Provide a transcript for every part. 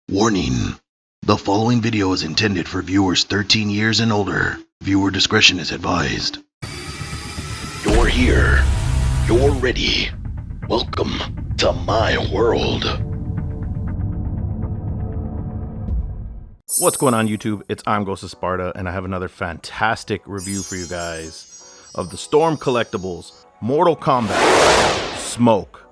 Warning. The following video is intended for viewers 13 years and older. Viewer discretion is advised. You're here. You're ready. Welcome to my world. What's going on YouTube? It's I'm Ghost of Sparta, and I have another fantastic review for you guys of the Storm Collectibles Mortal Kombat Smoke.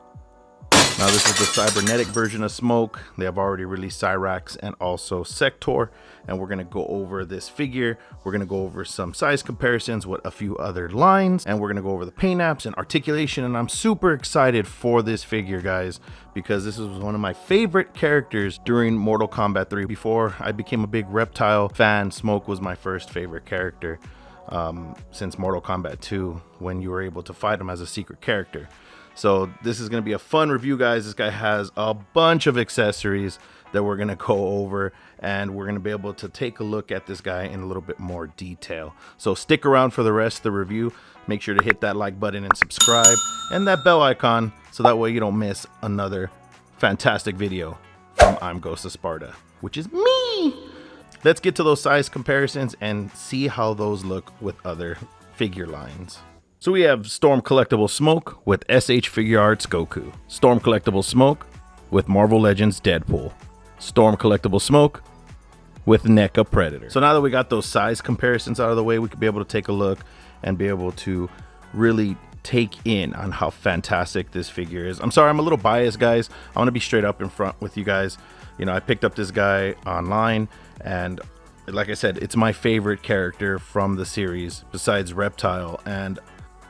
Now this is the cybernetic version of Smoke. They have already released Cyrax and also Sector, and we're going to go over this figure. We're going to go over some size comparisons with a few other lines, and we're going to go over the paint apps and articulation. And I'm super excited for this figure, guys, because this was one of my favorite characters during Mortal Kombat 3. Before I became a big Reptile fan, Smoke was my first favorite character since Mortal Kombat 2, when you were able to fight him as a secret character. So this is going to be a fun review, guys. This guy has a bunch of accessories that we're going to go over, and we're going to be able to take a look at this guy in a little bit more detail. So stick around for the rest of the review. Make sure to hit that like button and subscribe and that bell icon, so that way you don't miss another fantastic video from I'm Ghost of Sparta, which is me. Let's get to those size comparisons and see how those look with other figure lines. So we have Storm Collectible Smoke with SH Figure Arts Goku, Storm Collectible Smoke with Marvel Legends Deadpool, Storm Collectible Smoke with NECA Predator. So now that we got those size comparisons out of the way, we could be able to take a look and be able to really take in on how fantastic this figure is. I'm sorry, I'm a little biased, guys. I want to be straight up in front with you guys. You know, I picked up this guy online, and like I said, it's my favorite character from the series besides Reptile, and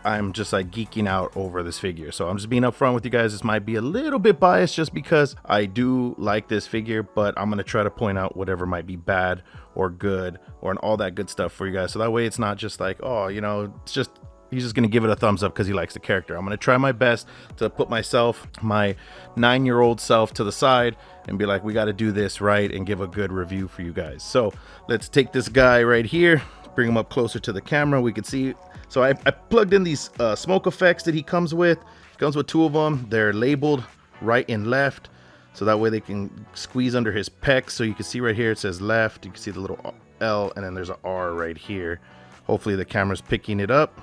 I'm just like geeking out over this figure. So I'm just being upfront with you guys. This might be a little bit biased just because I do like this figure, but I'm going to try to point out whatever might be bad or good or all that good stuff for you guys. So that way it's not just like, oh, you know, it's just, he's just going to give it a thumbs up because he likes the character. I'm going to try my best to put myself, my 9-year-old self, to the side and be like, we got to do this right and give a good review for you guys. So let's take this guy right here, bring him up closer to the camera. We can see. So I plugged in these smoke effects that he comes with. He comes with 2 of them. They're labeled right and left, so that way they can squeeze under his pecs. So you can see right here it says left. You can see the little L, and then there's an R right here. Hopefully the camera's picking it up.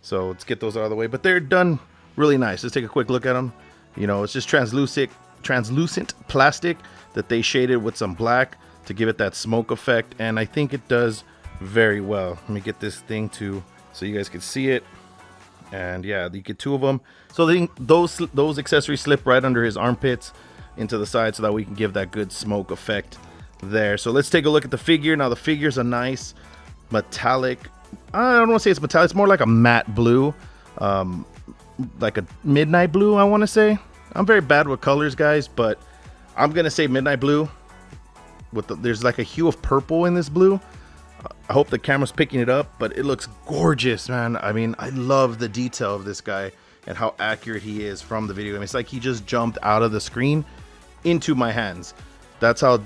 So let's get those out of the way. But they're done really nice. Let's take a quick look at them. You know, it's just translucent plastic that they shaded with some black to give it that smoke effect, and I think it does very well. Let me get this thing so you guys can see it. And yeah, you get 2 of them. So those accessories slip right under his armpits into the side, so that we can give that good smoke effect there. So let's take a look at the figure. Now the figure's a nice metallic, I don't want to say it's metallic, it's more like a matte blue, like a midnight blue, I want to say. I'm very bad with colors, guys, but I'm gonna say midnight blue. There's like a hue of purple in this blue. I hope the camera's picking it up, but it looks gorgeous, man. I mean, I love the detail of this guy and how accurate he is from the video game. It's like he just jumped out of the screen into my hands. That's how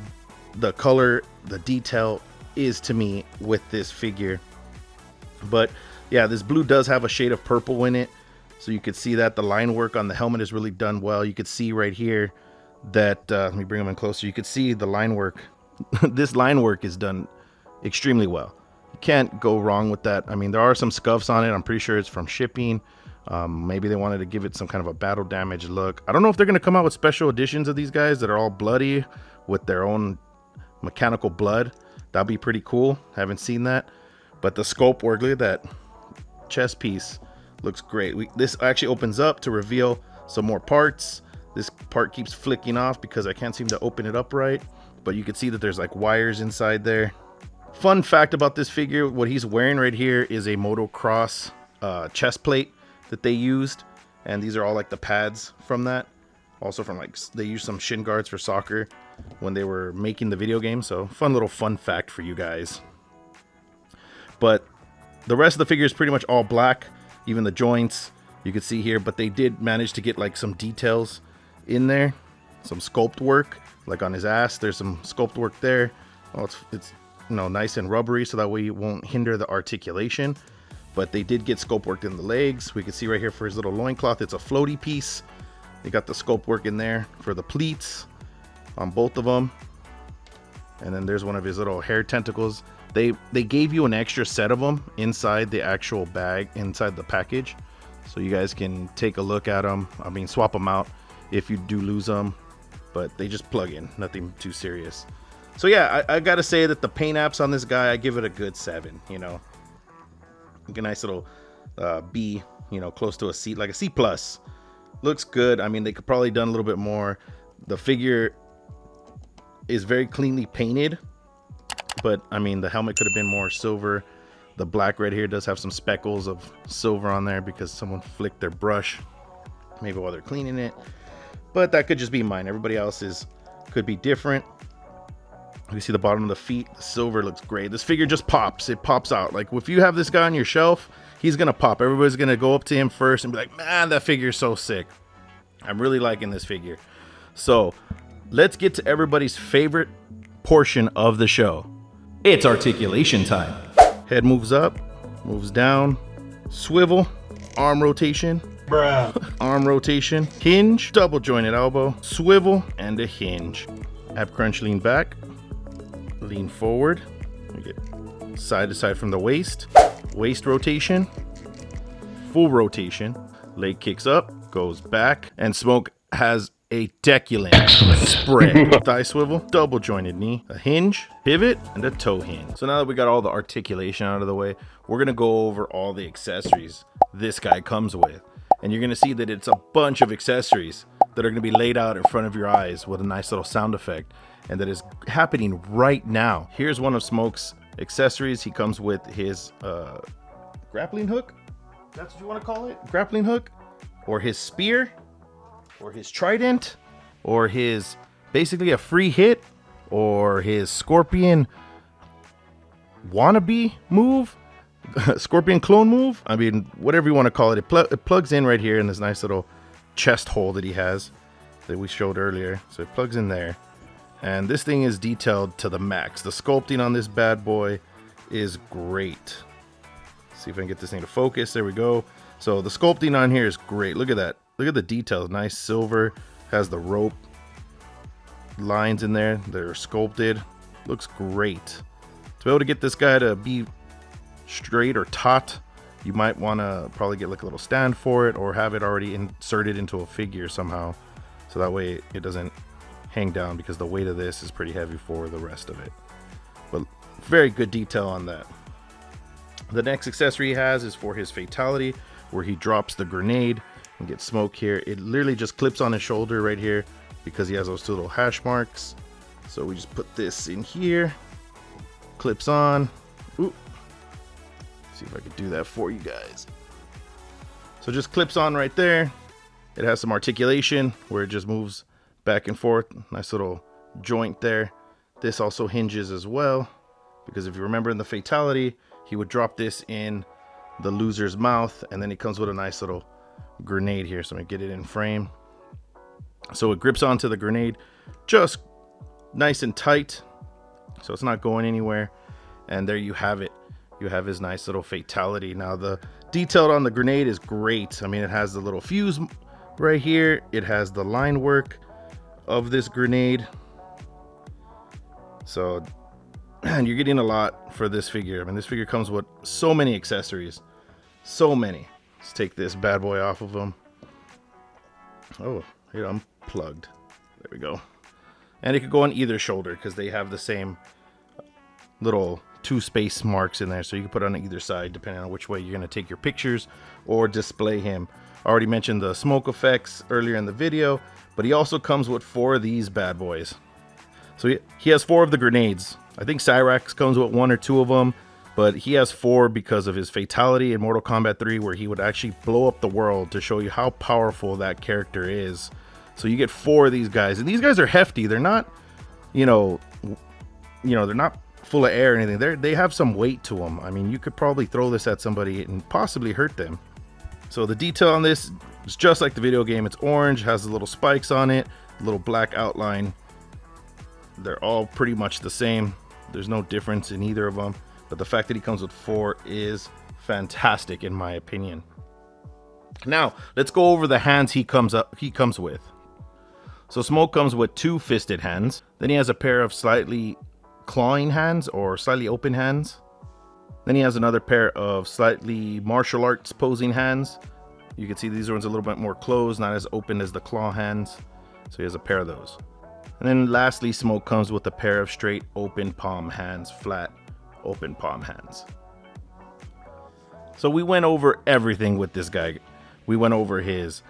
the color, the detail is to me with this figure. But yeah, this blue does have a shade of purple in it, so you could see that the line work on the helmet is really done well. You could see right here that let me bring him in closer. You could see the line work. This line work is done extremely well. You can't go wrong with that. I mean, there are some scuffs on it. I'm pretty sure it's from shipping. Maybe they wanted to give it some kind of a battle damage look. I don't know if they're going to come out with special editions of these guys that are all bloody with their own mechanical blood. That'd be pretty cool. Haven't seen that. But the sculpt work, look at that chest piece, looks great. This actually opens up to reveal some more parts. This part keeps flicking off because I can't seem to open it up right, but you can see that there's like wires inside there. Fun fact about this figure, what he's wearing right here is a motocross chest plate that they used, and these are all like the pads from that. Also from like, they used some shin guards for soccer when they were making the video game. So fun fact for you guys. But the rest of the figure is pretty much all black, even the joints you can see here, but they did manage to get like some details in there, some sculpt work, like on his ass. There's some sculpt work there. Oh, it's you know, nice and rubbery, so that way it won't hinder the articulation. But they did get sculpt work in the legs. We can see right here for his little loincloth, it's a floaty piece. They got the sculpt work in there for the pleats on both of them. And then there's one of his little hair tentacles. They gave you an extra set of them inside the actual bag, inside the package, so you guys can take a look at them. I mean, swap them out if you do lose them, but they just plug in, nothing too serious. So yeah, I gotta say that the paint apps on this guy, I give it a good 7. You know, a nice little B, you know, close to a C, like a C plus. Looks good. I mean, they could probably done a little bit more. The figure is very cleanly painted, but I mean, the helmet could have been more silver. The black right here does have some speckles of silver on there because someone flicked their brush, maybe while they're cleaning it. But that could just be mine. Everybody else's could be different. You see the bottom of the feet, the silver looks great. This figure just pops. It pops out. Like, if you have this guy on your shelf, he's gonna pop. Everybody's gonna go up to him first and be like, man, that figure's so sick. I'm really liking this figure. So let's get to everybody's favorite portion of the show. It's articulation time. Head moves up, moves down, swivel, arm rotation, arm rotation, hinge, double jointed elbow, swivel, and a hinge. Ab crunch, lean back, lean forward, we get side to side from the waist, waist rotation, full rotation, leg kicks up, goes back, and Smoke has a deculent spread. Thigh swivel, double jointed knee, a hinge, pivot, and a toe hinge. So now that we got all the articulation out of the way, we're gonna go over all the accessories this guy comes with. And you're gonna see that it's a bunch of accessories that are gonna be laid out in front of your eyes with a nice little sound effect. And that is happening right now. Here's one of Smoke's accessories. He comes with his grappling hook. That's what you wanna call it? Grappling hook? Or his spear? Or his trident, or his basically a free hit, or his scorpion wannabe move, scorpion clone move. I mean, whatever you want to call it. It plugs in right here in this nice little chest hole that he has that we showed earlier. So it plugs in there, and this thing is detailed to the max. The sculpting on this bad boy is great. Let's see if I can get this thing to focus. There we go. So the sculpting on here is great. Look at that. Look at the details. Nice silver. Has the rope lines in there. They're sculpted. Looks great. To be able to get this guy to be straight or taut, you might want to probably get like a little stand for it, or have it already inserted into a figure somehow, so that way it doesn't hang down, because the weight of this is pretty heavy for the rest of it. But very good detail on that. The next accessory he has is for his fatality, where he drops the grenade and get Smoke here. It literally just clips on his shoulder right here because he has those two little hash marks. So we just put this in here, clips on. Ooh. See if I can do that for you guys. So just clips on right there. It has some articulation where it just moves back and forth. Nice little joint there. This also hinges as well, because if you remember in the fatality, he would drop this in the loser's mouth, and then it comes with a nice little grenade here. So I'm gonna get it in frame. So it grips onto the grenade just nice and tight, so it's not going anywhere. And there you have it. You have his nice little fatality. Now the detail on the grenade is great. I mean, it has the little fuse right here. It has the line work of this grenade. So, man, you're getting a lot for this figure. I mean, this figure comes with so many accessories. So many. Let's take this bad boy off of him. Oh, it unplugged. There we go. And it could go on either shoulder because they have the same little 2 space marks in there. So you can put it on either side depending on which way you're going to take your pictures or display him. I already mentioned the smoke effects earlier in the video, but he also comes with 4 of these bad boys. So he has 4 of the grenades. I think Cyrax comes with 1 or 2 of them, but he has 4 because of his fatality in Mortal Kombat 3, where he would actually blow up the world to show you how powerful that character is. So you get 4 of these guys, and these guys are hefty. They're not, they're not full of air or anything. They have some weight to them. I mean, you could probably throw this at somebody and possibly hurt them. So the detail on this is just like the video game. It's orange, has the little spikes on it, little black outline. They're all pretty much the same. There's no difference in either of them. But the fact that he comes with 4 is fantastic in my opinion. Now, let's go over the hands he comes with. So Smoke comes with 2 fisted hands. Then he has a pair of slightly clawing hands or slightly open hands. Then he has another pair of slightly martial arts posing hands. You can see these ones a little bit more closed, not as open as the claw hands. So he has a pair of those. And then lastly, Smoke comes with a pair of straight open palm hands, flat open palm hands. So we went over everything with this guy. We went over his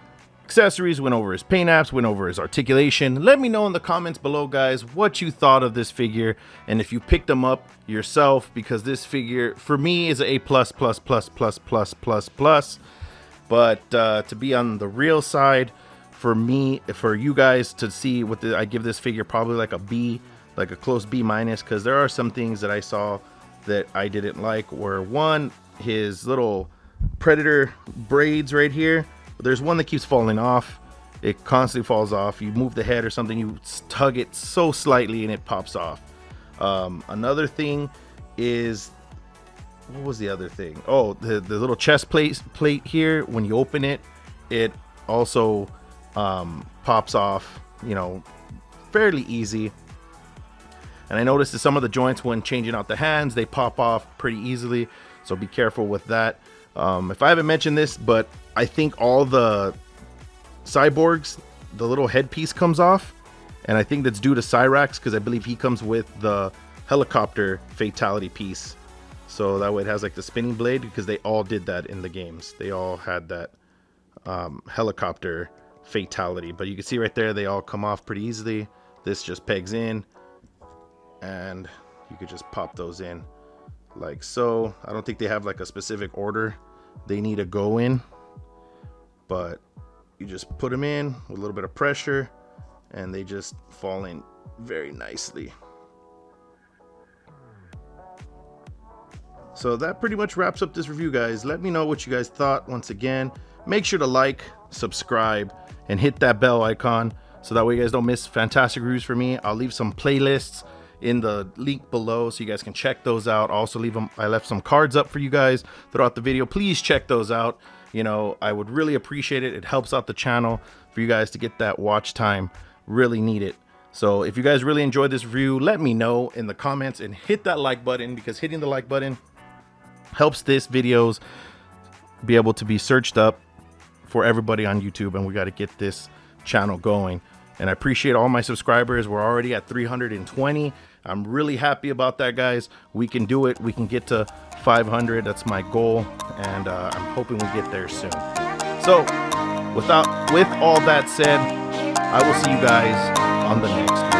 accessories, went over his paint apps, went over his articulation. Let me know in the comments below, guys, what you thought of this figure and if you picked him up yourself, because this figure for me is an A+++++++++++. But to be on the real side, for me, for you guys to see what I give this figure probably like a B, like a close B-, because there are some things that I saw that I didn't like. Where one, his little predator braids right here, there's one that keeps falling off. It constantly falls off. You move the head or something, you tug it so slightly and it pops off. Another thing is, what was the other thing? Oh, the little chest plate here, when you open it, it also pops off, you know, fairly easy. And I noticed that some of the joints, when changing out the hands, they pop off pretty easily, so be careful with that. If I haven't mentioned this, but I think all the cyborgs, the little headpiece comes off, and I think that's due to Cyrax, because I believe he comes with the helicopter fatality piece. So that way it has like the spinning blade, because they all did that in the games. They all had that helicopter fatality. But you can see right there, they all come off pretty easily. This just pegs in, and you could just pop those in like so. I don't think they have like a specific order they need to go in, but you just put them in with a little bit of pressure and they just fall in very nicely. So that pretty much wraps up this review, guys. Let me know what you guys thought. Once again, make sure to like, subscribe, and hit that bell icon so that way you guys don't miss fantastic reviews for me. I'll leave some playlists in the link below so you guys can check those out. Also I left some cards up for you guys throughout the video. Please check those out. You know, I would really appreciate it. It helps out the channel for you guys to get that watch time. Really need it. So if you guys really enjoyed this review, let me know in the comments and hit that like button, because hitting the like button helps this videos be able to be searched up for everybody on YouTube, and we got to get this channel going. And I appreciate all my subscribers. We're already at 320. I'm really happy about that, guys. We can do it. We can get to 500. That's my goal, and I'm hoping we get there soon. So with all that said, I will see you guys on the next video.